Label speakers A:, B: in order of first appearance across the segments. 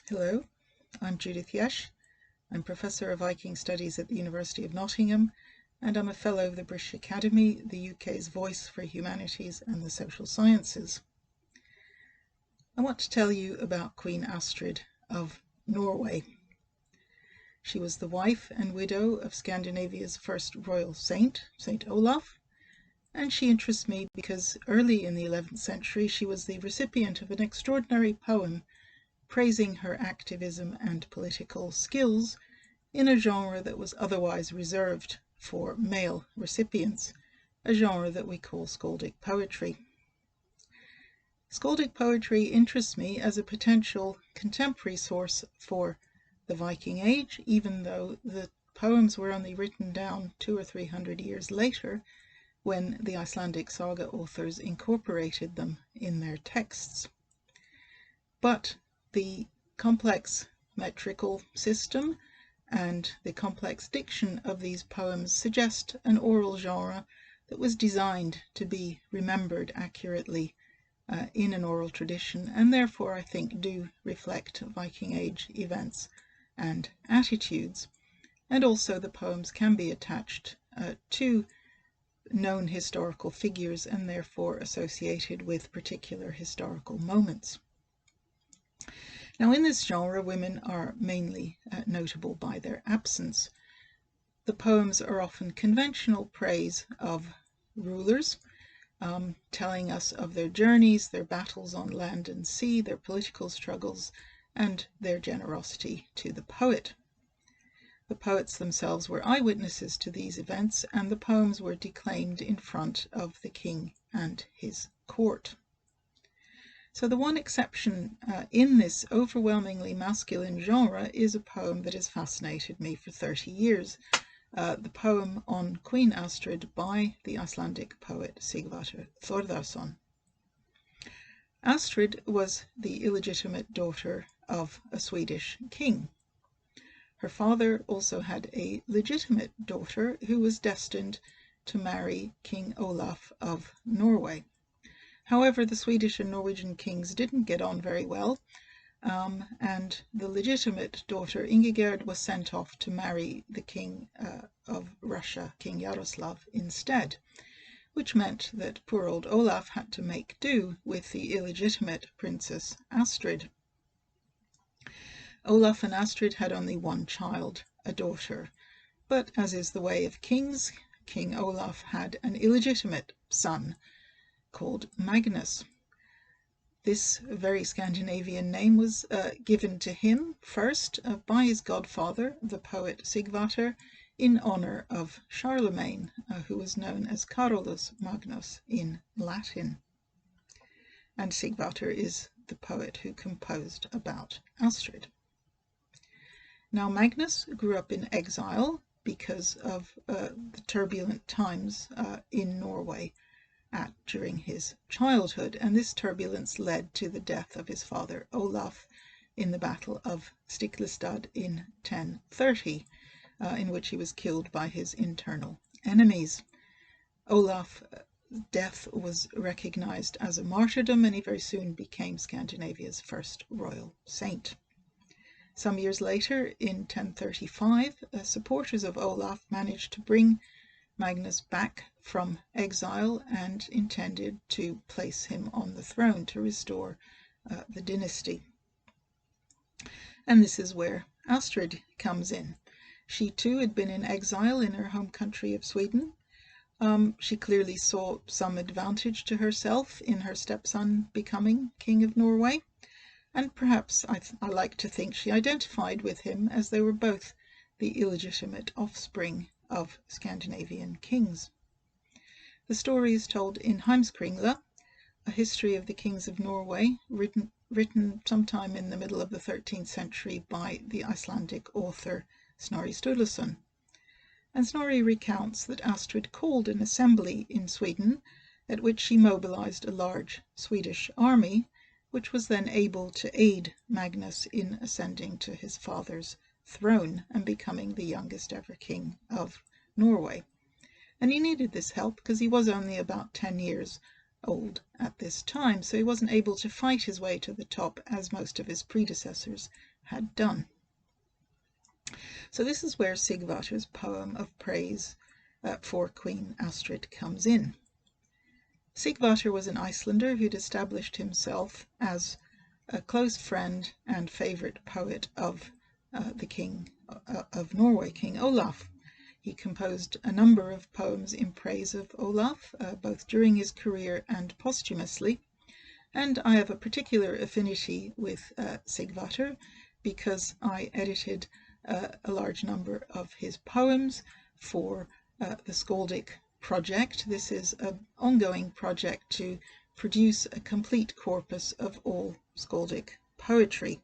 A: Hello, I'm Judith Jesch. I'm Professor of Viking Studies at the University of Nottingham, and I'm a Fellow of the British Academy, the UK's voice for humanities and the social sciences. I want to tell you about Queen Astrid of Norway. She was the wife and widow of Scandinavia's first royal saint, Saint Olaf, and she interests me because early in the 11th century she was the recipient of an extraordinary poem praising her activism and political skills in a genre that was otherwise reserved for male recipients, a genre that we call skaldic poetry. Skaldic poetry interests me as a potential contemporary source for the Viking Age, even though the poems were only written down 200 or 300 years later when the Icelandic saga authors incorporated them in their texts. But the complex metrical system and the complex diction of these poems suggest an oral genre that was designed to be remembered accurately in an oral tradition, and therefore I think do reflect Viking Age events and attitudes. And also the poems can be attached to known historical figures and therefore associated with particular historical moments. Now, in this genre, women are mainly notable by their absence. The poems are often conventional praise of rulers, telling us of their journeys, their battles on land and sea, their political struggles, and their generosity to the poet. The poets themselves were eyewitnesses to these events, and the poems were declaimed in front of the king and his court. So the one exception in this overwhelmingly masculine genre is a poem that has fascinated me for 30 years, the poem on Queen Astrid by the Icelandic poet Sigvatr Thordarson. Astrid was the illegitimate daughter of a Swedish king. Her father also had a legitimate daughter who was destined to marry King Olaf of Norway. However, the Swedish and Norwegian kings didn't get on very well, and the legitimate daughter Ingigerd was sent off to marry the king of Russia, King Yaroslav, instead, which meant that poor old Olaf had to make do with the illegitimate princess Astrid. Olaf and Astrid had only one child, a daughter, but as is the way of kings, King Olaf had an illegitimate son called Magnus. This very Scandinavian name was given to him first by his godfather, the poet Sigvatr, in honor of Charlemagne, who was known as Carolus Magnus in Latin. And Sigvatr is the poet who composed about Astrid. Now, Magnus grew up in exile because of the turbulent times in Norway during his childhood, and this turbulence led to the death of his father Olaf in the Battle of Stiklestad in 1030, in which he was killed by his internal enemies. Olaf's death was recognized as a martyrdom, and he very soon became Scandinavia's first royal saint. Some years later, in 1035, supporters of Olaf managed to bring Magnus back from exile and intended to place him on the throne to restore the dynasty. And this is where Astrid comes in. She too had been in exile in her home country of Sweden. She clearly saw some advantage to herself in her stepson becoming King of Norway, and perhaps I like to think she identified with him, as they were both the illegitimate offspring of Scandinavian kings. The story is told in Heimskringla, a history of the kings of Norway, written sometime in the middle of the 13th century by the Icelandic author Snorri Sturluson. And Snorri recounts that Astrid called an assembly in Sweden, at which she mobilized a large Swedish army, which was then able to aid Magnus in ascending to his father's throne and becoming the youngest ever king of Norway. And he needed this help because he was only about 10 years old at this time, so he wasn't able to fight his way to the top as most of his predecessors had done. So this is where Sigvatr's poem of praise for Queen Astrid comes in. Sigvatr was an Icelander who'd established himself as a close friend and favourite poet of the King of Norway, King Olaf. He composed a number of poems in praise of Olaf, both during his career and posthumously, and I have a particular affinity with Sigvatr because I edited a large number of his poems for the Skaldic project. This is an ongoing project to produce a complete corpus of all Skaldic poetry.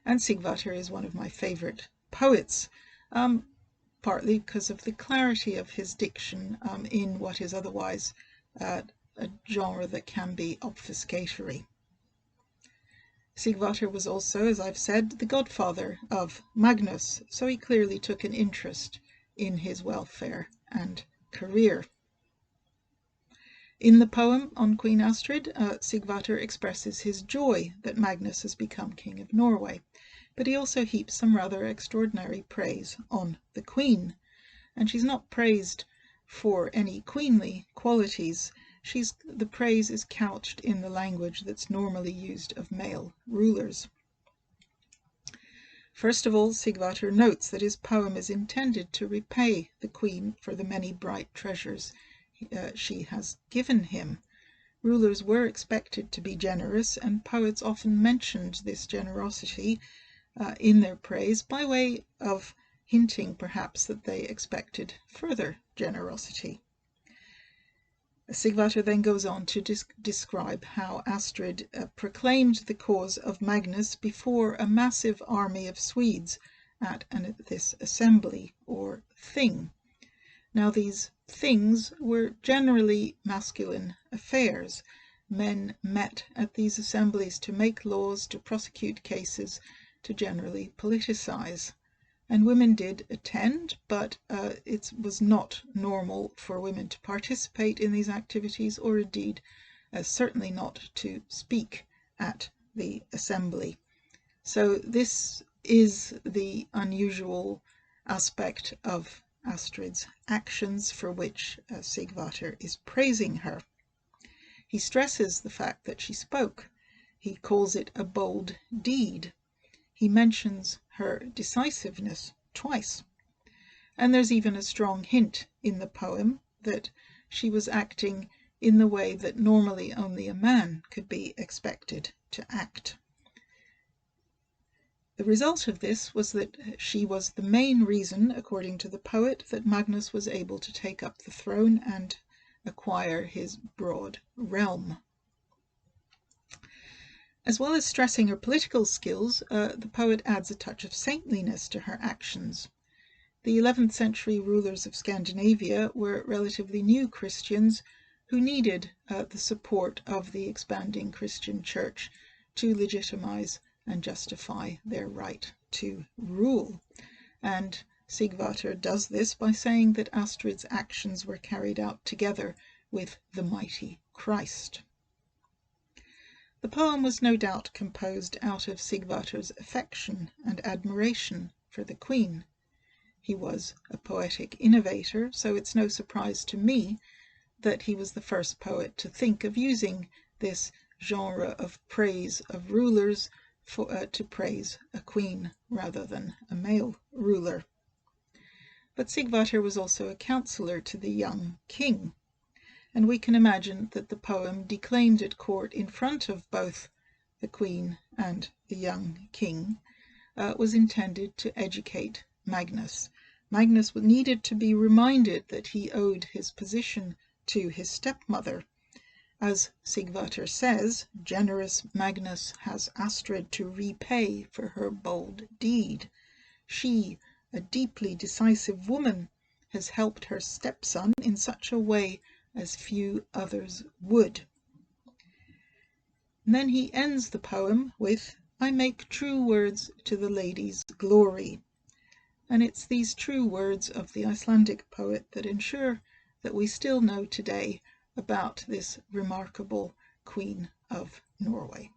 A: And Sigvatr is one of my favourite poets, partly because of the clarity of his diction in what is otherwise a genre that can be obfuscatory. Sigvatr was also, as I've said, the godfather of Magnus, so he clearly took an interest in his welfare and career. In the poem on Queen Astrid, Sigvatr expresses his joy that Magnus has become King of Norway, but he also heaps some rather extraordinary praise on the Queen, and she's not praised for any queenly qualities. The praise is couched in the language that's normally used of male rulers. First of all, Sigvatr notes that his poem is intended to repay the Queen for the many bright treasures she has given him. Rulers were expected to be generous, and poets often mentioned this generosity in their praise by way of hinting perhaps that they expected further generosity. Sigvatr then goes on to describe how Astrid proclaimed the cause of Magnus before a massive army of Swedes at this assembly or thing. Now these things were generally masculine affairs. Men met at these assemblies to make laws, to prosecute cases, to generally politicize. And women did attend, but it was not normal for women to participate in these activities, or indeed certainly not to speak at the assembly. So this is the unusual aspect of Astrid's actions for which Sigvatr is praising her. He stresses the fact that she spoke. He calls it a bold deed. He mentions her decisiveness twice. And there's even a strong hint in the poem that she was acting in the way that normally only a man could be expected to act. The result of this was that she was the main reason, according to the poet, that Magnus was able to take up the throne and acquire his broad realm. As well as stressing her political skills, the poet adds a touch of saintliness to her actions. The 11th century rulers of Scandinavia were relatively new Christians who needed the support of the expanding Christian church to legitimize and justify their right to rule. And Sigvatr does this by saying that Astrid's actions were carried out together with the mighty Christ. The poem was no doubt composed out of Sigvatr's affection and admiration for the Queen. He was a poetic innovator, so it's no surprise to me that he was the first poet to think of using this genre of praise of rulers to praise a queen rather than a male ruler. But Sigvatr was also a counsellor to the young king, and we can imagine that the poem declaimed at court in front of both the queen and the young king was intended to educate Magnus. Magnus needed to be reminded that he owed his position to his stepmother. As Sigvatr says, generous Magnus has Astrid to repay for her bold deed. She, a deeply decisive woman, has helped her stepson in such a way as few others would. And then he ends the poem with, "I make true words to the lady's glory." And it's these true words of the Icelandic poet that ensure that we still know today about this remarkable Queen of Norway.